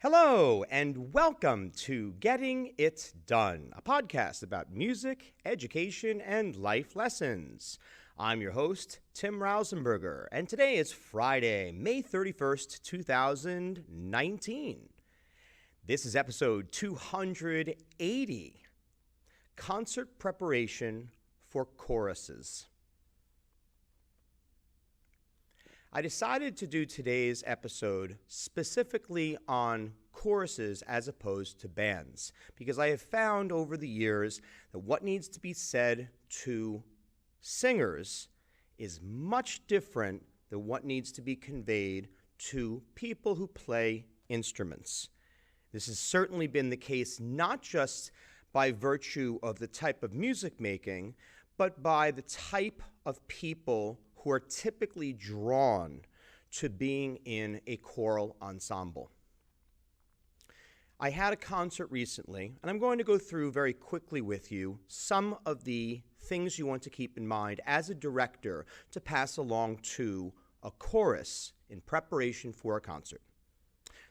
Hello, and welcome to Getting It Done, a podcast about music, education, and life lessons. I'm your host, Tim Rausenberger, and today is Friday, May 31st, 2019. This is episode 280, Concert Preparation for Choruses. I decided to do today's episode specifically on choruses as opposed to bands, because I have found over the years that what needs to be said to singers is much different than what needs to be conveyed to people who play instruments. This has certainly been the case not just by virtue of the type of music making, but by the type of people who are typically drawn to being in a choral ensemble. I had a concert recently, and I'm going to go through very quickly with you some of the things you want to keep in mind as a director to pass along to a chorus in preparation for a concert.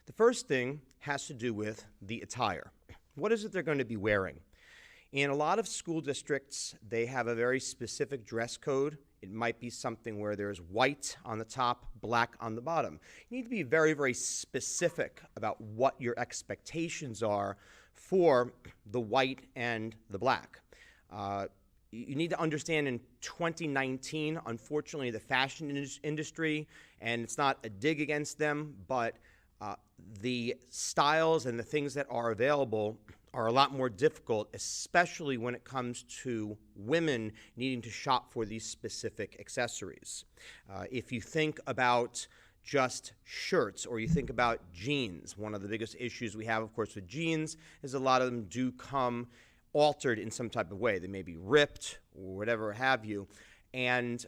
The first thing has to do with the attire. What is it they're going to be wearing? In a lot of school districts, they have a very specific dress code. It might be something where there's white on the top, black on the bottom. You need to be very, very specific about what your expectations are for the white and the black. You need to understand in 2019, unfortunately, the fashion industry, and it's not a dig against them, but the styles and the things that are available are a lot more difficult, especially when it comes to women needing to shop for these specific accessories. If you think about just shirts or you think about jeans, one of the biggest issues we have, of course, with jeans is a lot of them do come altered in some type of way. They may be ripped or whatever have you. And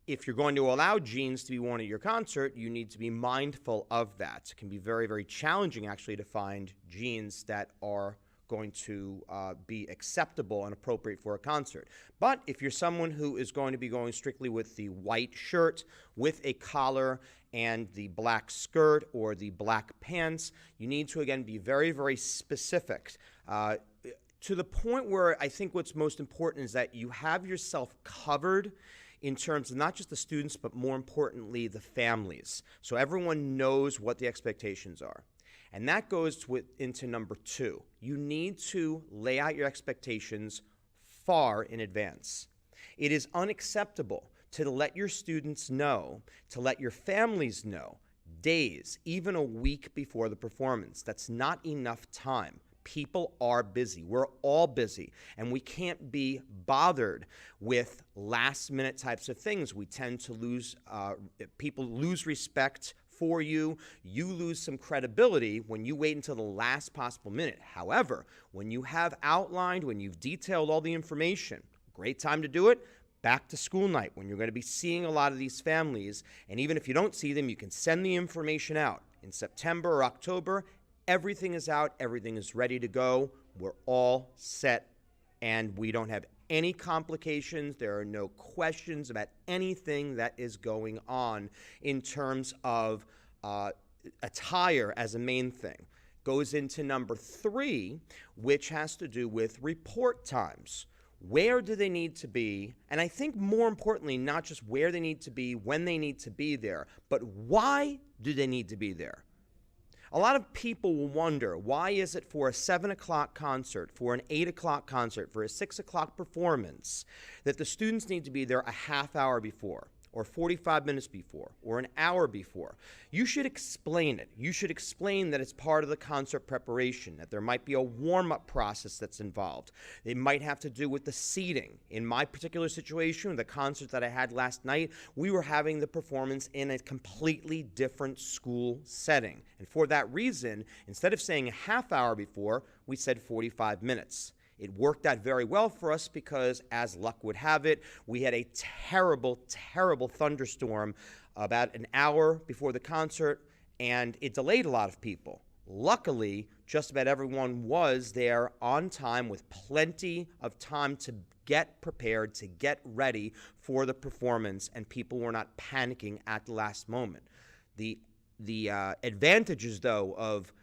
if you're going to allow jeans to be worn at your concert, you need to be mindful of that. It can be very, very challenging, actually, to find jeans that are going to be acceptable and appropriate for a concert. But if you're someone who is going to be going strictly with the white shirt with a collar and the black skirt or the black pants, you need to, again, be very, very specific. To the point where I think what's most important is that you have yourself covered in terms of not just the students, but more importantly, the families. So everyone knows what the expectations are. And that goes into number two. You need to lay out your expectations far in advance. It is unacceptable to let your students know, to let your families know, days, even a week before the performance. That's not enough time. People are busy. We're all busy, and we can't be bothered with last-minute types of things. We tend to lose, people lose respect for you. You lose some credibility when you wait until the last possible minute. However, when you have outlined, when you've detailed all the information, great time to do it. Back to school night, when you're going to be seeing a lot of these families, and even if you don't see them, you can send the information out. In September or October, everything is out, everything is ready to go. We're all set, and we don't have any complications. There are no questions about anything that is going on in terms of attire as a main thing. Goes into number three, which has to do with report times. Where do they need to be? And I think more importantly, not just where they need to be, when they need to be there, but why do they need to be there? A lot of people will wonder, why is it for a 7 o'clock concert, for an 8 o'clock concert, for a 6 o'clock performance, that the students need to be there a half hour before, or 45 minutes before, or an hour before? You should explain it. You should explain that it's part of the concert preparation, that there might be a warm-up process that's involved. It might have to do with the seating. In my particular situation, the concert that I had last night, we were having the performance in a completely different school setting. And for that reason, instead of saying a half hour before, we said 45 minutes. It worked out very well for us because, as luck would have it, we had a terrible, terrible thunderstorm about an hour before the concert, and it delayed a lot of people. Luckily, just about everyone was there on time with plenty of time to get prepared, to get ready for the performance, and people were not panicking at the last moment. The advantages, though, of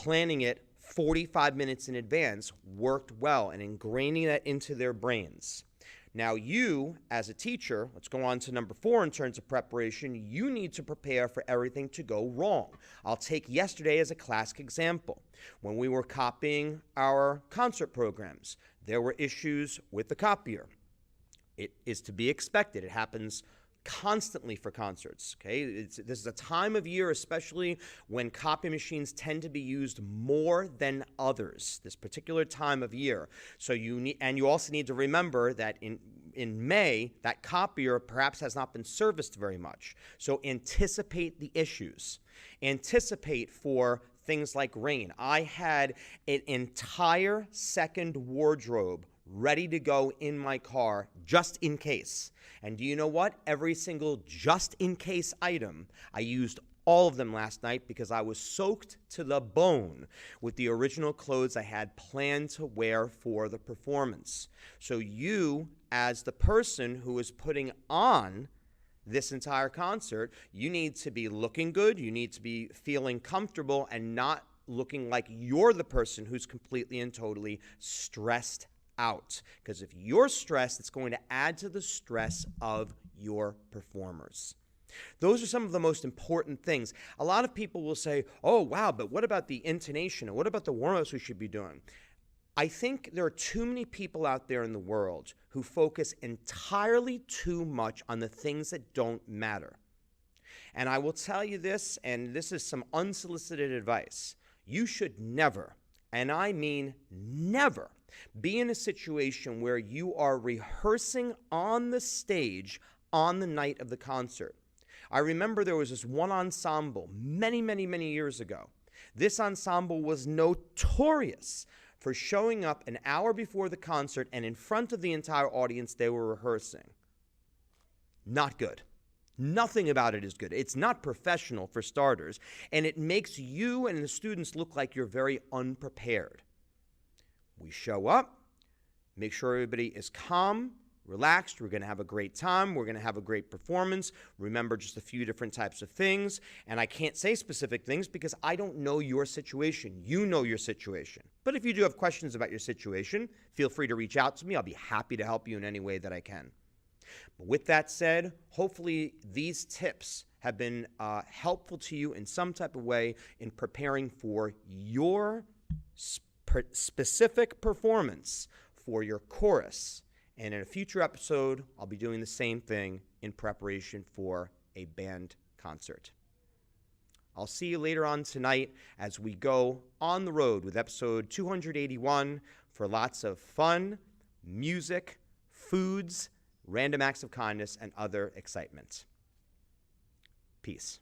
planning it 45 minutes in advance worked well and ingraining that into their brains. Now you, as a teacher, let's go on to number 4 in terms of preparation, you need to prepare for everything to go wrong. I'll take yesterday as a classic example. When we were copying our concert programs, there were issues with the copier. It is to be expected. It happens constantly for concerts, okay? This is a time of year, especially when copy machines tend to be used more than others, this particular time of year. So you also need to remember that in May, that copier perhaps has not been serviced very much. So anticipate the issues. Anticipate for things like rain. I had an entire second wardrobe ready to go in my car just in case. And do you know what? Every single just in case item, I used all of them last night because I was soaked to the bone with the original clothes I had planned to wear for the performance. So you, as the person who is putting on this entire concert, you need to be looking good, you need to be feeling comfortable and not looking like you're the person who's completely and totally stressed out. Because if you're stressed, it's going to add to the stress of your performers. Those are some of the most important things. A lot of people will say, oh, wow, but what about the intonation? And what about the warm-ups we should be doing? I think there are too many people out there in the world who focus entirely too much on the things that don't matter. And I will tell you this, and this is some unsolicited advice. You should never, and I mean never, be in a situation where you are rehearsing on the stage on the night of the concert. I remember there was this one ensemble many, many, many years ago. This ensemble was notorious for showing up an hour before the concert, and in front of the entire audience they were rehearsing. Not good. Nothing about it is good. It's not professional, for starters, and it makes you and the students look like you're very unprepared. We show up, make sure everybody is calm, relaxed. We're going to have a great time. We're going to have a great performance. Remember just a few different types of things. And I can't say specific things because I don't know your situation. You know your situation. But if you do have questions about your situation, feel free to reach out to me. I'll be happy to help you in any way that I can. But with that said, hopefully these tips have been helpful to you in some type of way in preparing for your specific performance for your chorus. And in a future episode, I'll be doing the same thing in preparation for a band concert. I'll see you later on tonight as we go on the road with episode 281 for lots of fun, music, foods, random acts of kindness, and other excitement. Peace.